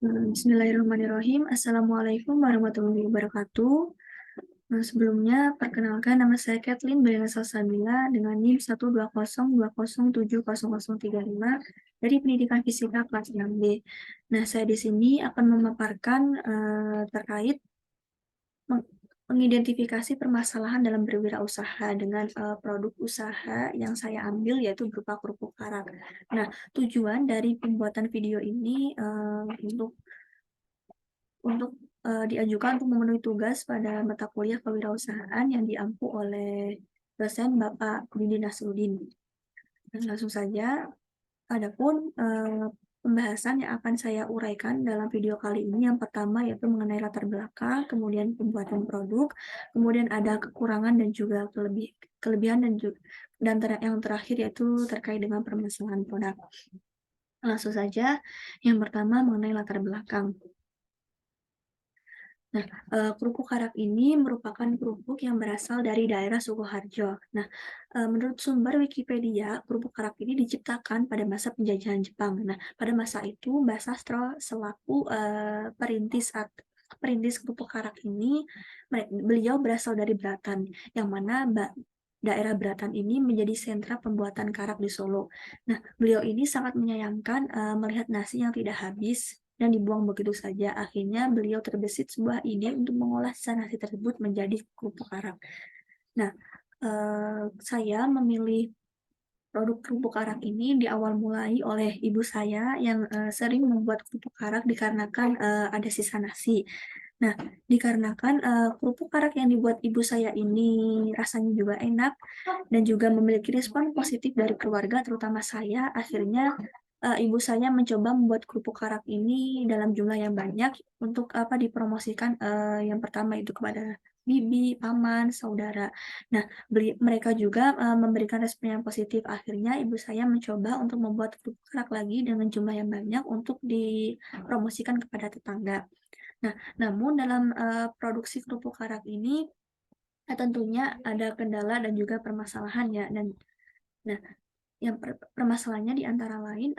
Bismillahirrahmanirrahim. Assalamualaikum warahmatullahi wabarakatuh. Sebelumnya, perkenalkan nama saya Kathleen Belina Salsabila dengan NIM 120207035 dari Pendidikan Fisika kelas 6B. Nah, saya di sini akan memaparkan terkait mengidentifikasi permasalahan dalam berwirausaha dengan produk usaha yang saya ambil yaitu berupa kerupuk karak. Nah, tujuan dari pembuatan video ini untuk diajukan untuk memenuhi tugas pada mata kuliah kewirausahaan yang diampu oleh dosen Bapak Didi Nasruddin. Dan langsung saja, adapun pembahasan yang akan saya uraikan dalam video kali ini yang pertama yaitu mengenai latar belakang, kemudian pembuatan produk, kemudian ada kekurangan dan juga kelebihan dan yang terakhir yaitu terkait dengan permasalahan produk. Langsung saja, yang pertama mengenai latar belakang. Nah, kerupuk karak ini merupakan kerupuk yang berasal dari daerah Sukoharjo. Nah, menurut sumber Wikipedia, kerupuk karak ini diciptakan pada masa penjajahan Jepang. Nah, pada masa itu, Mbah Sastro selaku perintis kerupuk karak ini, beliau berasal dari Beratan, yang mana daerah Beratan ini menjadi sentra pembuatan karak di Solo. Nah, beliau ini sangat menyayangkan melihat nasi yang tidak habis dan dibuang begitu saja. Akhirnya beliau terbesit sebuah ide untuk mengolah sisa nasi tersebut menjadi kerupuk karak. Nah, saya memilih produk kerupuk karak ini di awal mulai oleh ibu saya yang sering membuat kerupuk karak dikarenakan ada sisa nasi. Nah, dikarenakan kerupuk karak yang dibuat ibu saya ini rasanya juga enak dan juga memiliki respon positif dari keluarga, terutama saya, akhirnya ibu saya mencoba membuat kerupuk karak ini dalam jumlah yang banyak untuk dipromosikan yang pertama itu kepada bibi, paman, saudara. Nah, mereka juga memberikan respon yang positif. Akhirnya ibu saya mencoba untuk membuat kerupuk karak lagi dengan jumlah yang banyak untuk dipromosikan kepada tetangga. Nah, namun dalam produksi kerupuk karak ini tentunya ada kendala dan juga permasalahan ya. Nah, yang permasalahannya di antara lain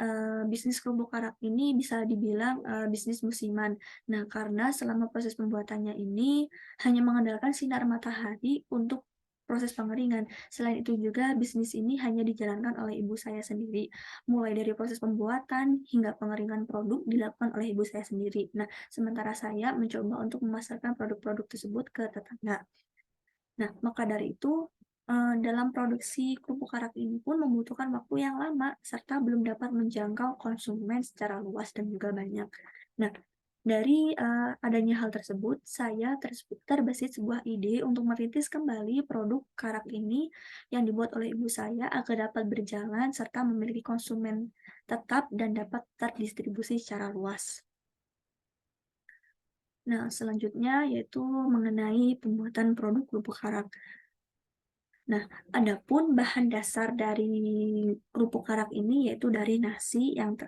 bisnis kerupuk karak ini bisa dibilang bisnis musiman. Nah, karena selama proses pembuatannya ini hanya mengandalkan sinar matahari untuk proses pengeringan. Selain itu juga bisnis ini hanya dijalankan oleh ibu saya sendiri. Mulai dari proses pembuatan hingga pengeringan produk dilakukan oleh ibu saya sendiri. Nah, sementara saya mencoba untuk memasarkan produk-produk tersebut ke tetangga. Nah, maka dari itu, dalam produksi kerupuk karak ini pun membutuhkan waktu yang lama, serta belum dapat menjangkau konsumen secara luas dan juga banyak. Nah, dari adanya hal tersebut, saya terbesit sebuah ide untuk merintis kembali produk karak ini yang dibuat oleh ibu saya agar dapat berjalan serta memiliki konsumen tetap dan dapat terdistribusi secara luas. Nah, selanjutnya yaitu mengenai pembuatan produk kerupuk karak. Nah, adapun bahan dasar dari kerupuk karak ini yaitu dari nasi yang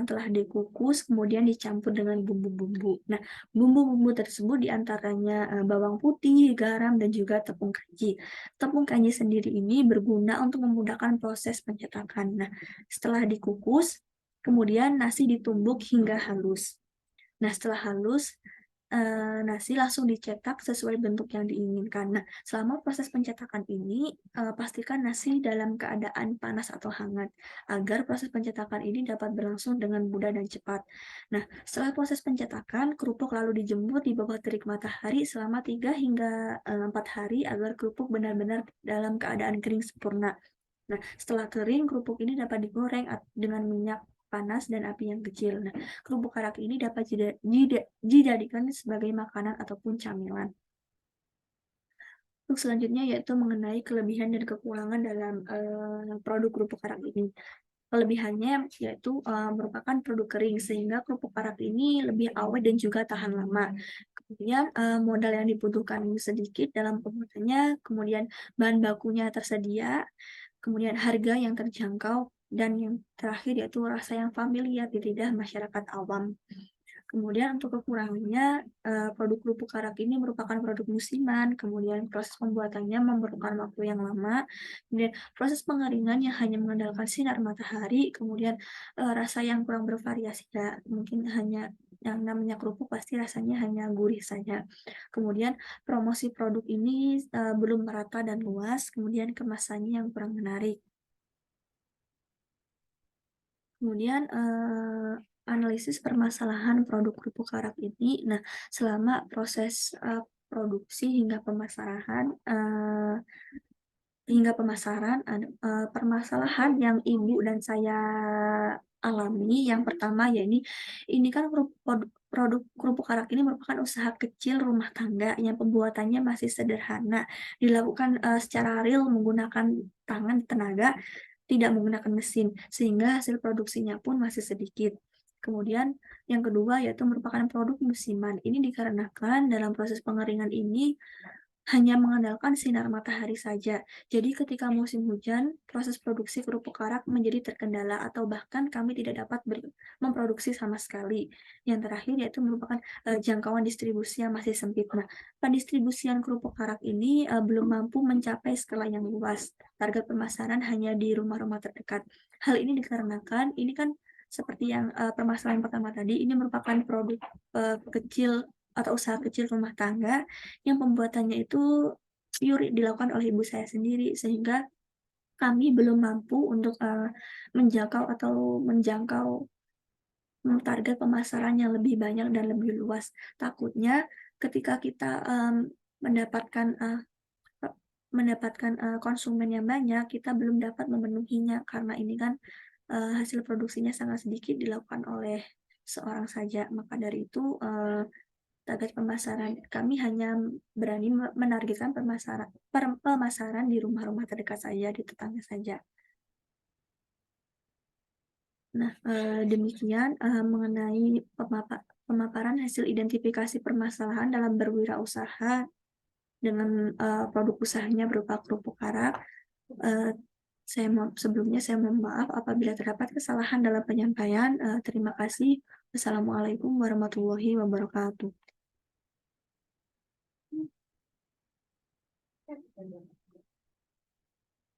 telah dikukus kemudian dicampur dengan bumbu-bumbu. Nah, bumbu-bumbu tersebut diantaranya bawang putih, garam, dan juga tepung kanji. Tepung kanji sendiri ini berguna untuk memudahkan proses pencetakan. Nah, setelah dikukus, kemudian nasi ditumbuk hingga halus. Nah, setelah halus, nasi langsung dicetak sesuai bentuk yang diinginkan. Nah, selama proses pencetakan ini, pastikan nasi dalam keadaan panas atau hangat, agar proses pencetakan ini dapat berlangsung dengan mudah dan cepat. Nah, setelah proses pencetakan, kerupuk lalu dijemur di bawah terik matahari selama 3 hingga 4 hari agar kerupuk benar-benar dalam keadaan kering sempurna. Nah, setelah kering, kerupuk ini dapat digoreng dengan minyak panas dan api yang kecil. Nah, kerupuk karak ini dapat dijadikan sebagai makanan ataupun camilan. Untuk selanjutnya yaitu mengenai kelebihan dan kekurangan dalam produk kerupuk karak ini. Kelebihannya yaitu merupakan produk kering sehingga kerupuk karak ini lebih awet dan juga tahan lama. Kemudian modal yang dibutuhkan sedikit dalam pembuatannya, kemudian bahan bakunya tersedia, kemudian harga yang terjangkau, dan yang terakhir yaitu rasa yang familiar di lidah masyarakat awam. Kemudian untuk kekurangannya, produk kerupuk karak ini merupakan produk musiman, kemudian proses pembuatannya memerlukan waktu yang lama, kemudian proses pengeringan yang hanya mengandalkan sinar matahari, kemudian rasa yang kurang bervariasi ya, mungkin hanya yang namanya kerupuk pasti rasanya hanya gurih saja. Kemudian promosi produk ini, belum merata dan luas, kemudian kemasannya yang kurang menarik. Kemudian, analisis permasalahan produk kerupuk karak ini. Nah, selama proses, produksi hingga pemasaran ada, permasalahan yang ibu dan saya alami yang pertama ya ini kan produk kerupuk karak ini merupakan usaha kecil rumah tangga yang pembuatannya masih sederhana, dilakukan, secara real menggunakan tangan, tenaga, tidak menggunakan mesin, sehingga hasil produksinya pun masih sedikit. Kemudian yang kedua yaitu merupakan produk musiman. Ini dikarenakan dalam proses pengeringan ini hanya mengandalkan sinar matahari saja. Jadi ketika musim hujan, proses produksi kerupuk karak menjadi terkendala atau bahkan kami tidak dapat memproduksi sama sekali. Yang terakhir yaitu merupakan jangkauan distribusi yang masih sempit. Nah, pendistribusian kerupuk karak ini belum mampu mencapai skala yang luas. Target pemasaran hanya di rumah-rumah terdekat. Hal ini dikarenakan ini kan seperti yang permasalahan pertama tadi, ini merupakan produk kecil atau usaha kecil rumah tangga yang pembuatannya itu pure dilakukan oleh ibu saya sendiri, sehingga kami belum mampu untuk, menjangkau target pemasaran yang lebih banyak dan lebih luas. Takutnya ketika kita, mendapatkan, pe mendapatkan, konsumen yang banyak, kita belum dapat memenuhinya karena ini kan, hasil produksinya sangat sedikit dilakukan oleh seorang saja. Maka dari itu, target pemasaran kami hanya berani menargetkan pemasaran di rumah-rumah terdekat saja, di tetangga saja. Nah, demikian, mengenai pemaparan hasil identifikasi permasalahan dalam berwirausaha dengan, produk usahanya berupa kerupuk karak. Eee, saya mohon maaf apabila terdapat kesalahan dalam penyampaian. Terima kasih. Wassalamualaikum warahmatullahi wabarakatuh.